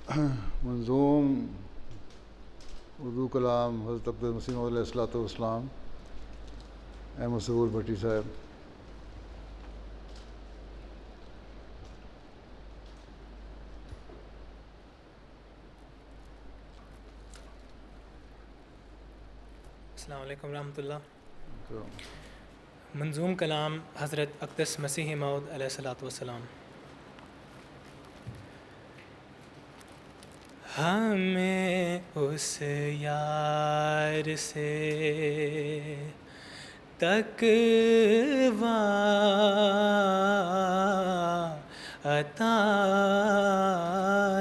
منظوم اردو کلام حضرت عبد المسیح علیہ الصلوۃ والسلام، احمد ظہور بھٹی صاحب۔ السلام علیکم ورحمۃ اللہ۔ منظوم کلام حضرت اقدس مسیح موعود علیہ الصلوۃ والسلام۔ ہمیں اس یار سے تقویٰ عطا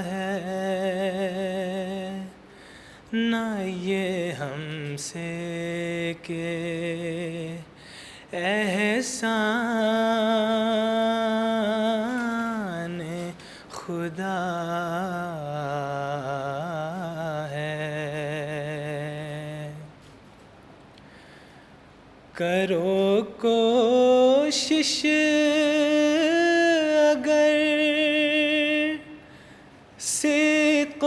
ہے، نہ یہ ہم سے کہ احسان خدا ہے۔ کرو کوشش اگر صدق و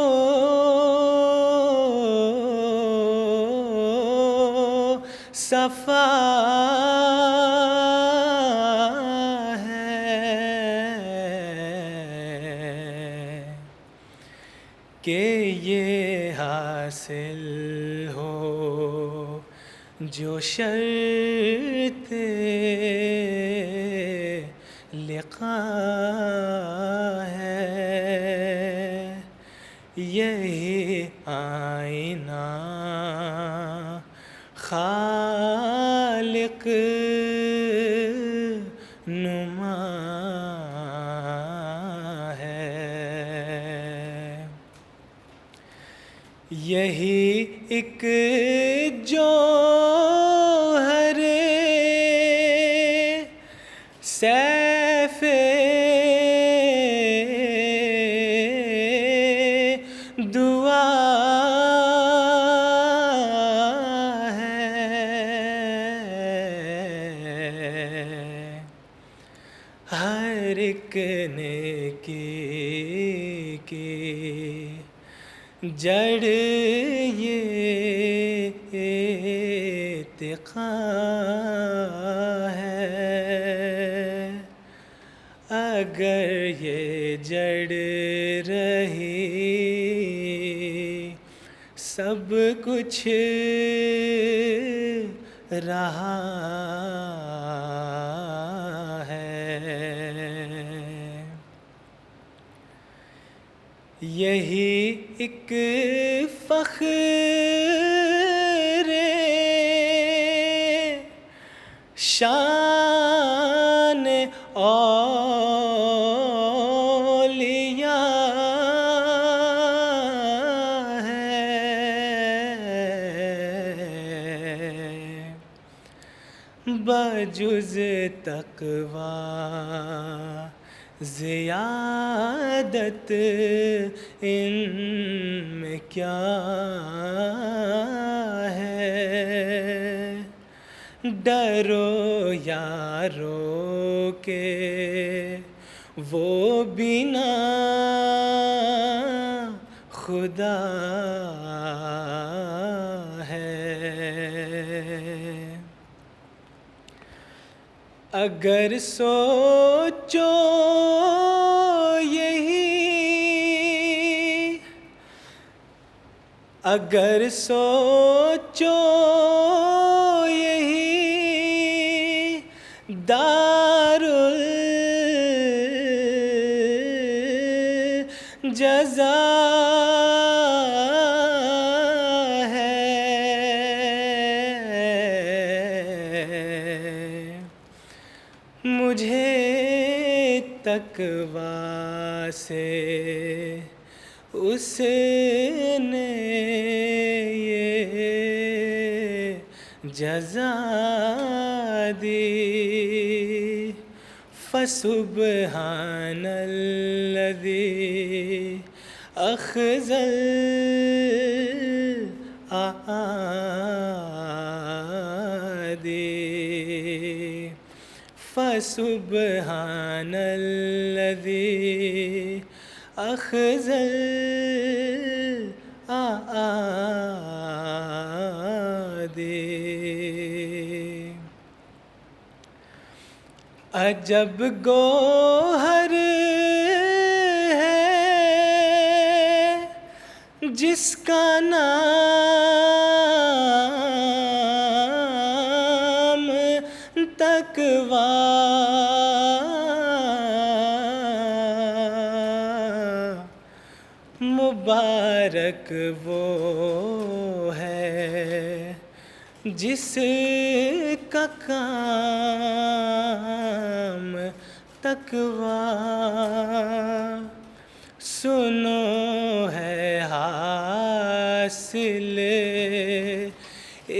صفا کہ یہ حاصل ہو جو شرط لقاء ہے، یہی آئینہ خالق نما یہی ایک جوہر سیف دعا ہے، ہر ایک نیکی کی جڑ یہ اتقاء ہے، اگر یہ جڑ رہی سب کچھ رہا ہے، یہی ایک فخر شان اولیاء ہے، بجز تقویٰ زیادت ان میں کیا ہے، ڈرو یارو کہ وہ بنا خدا ہے، اگر سوچو اگر سوچو یہی دار الجزا ہے، مجھے تقویٰ سے اس نے یہ جزا دی، فسبحان الذی اخذ الاعادی، فسبحان الذی اخذ عجب گوہر ہے جس کا نام تقویٰ، مبارک وہ ہے جس کا کام تقویٰ، سنو ہے حاصل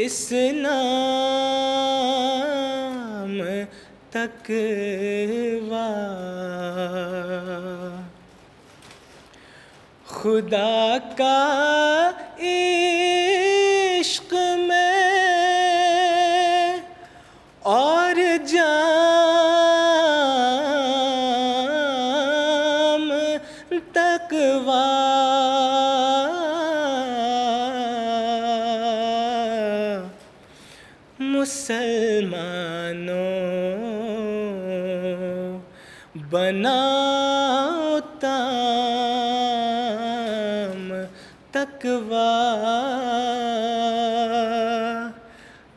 اس نام تقویٰ۔ خدا کا عشق میں اور جام تقویٰ، مسلمانوں بناؤ تام تقویٰ،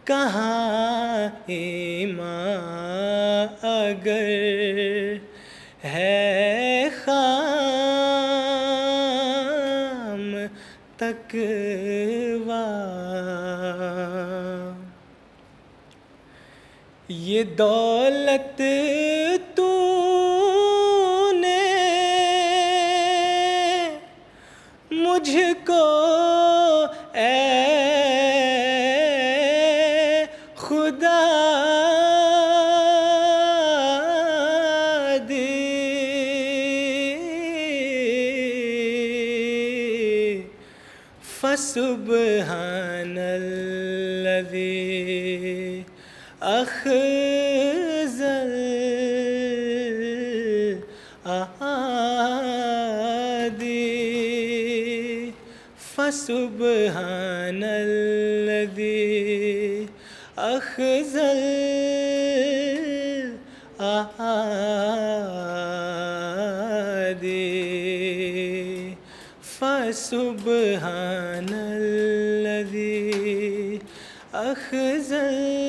کہاں ایمان اگر ہے خام تقویٰ۔ یہ دولت تو نے مجھ کو اے خدا دی، فسبحان الذی اخذ الأیادی، فسبحان الذی اخذ الأیادی، فسبحان الذی اخذ الأیادی۔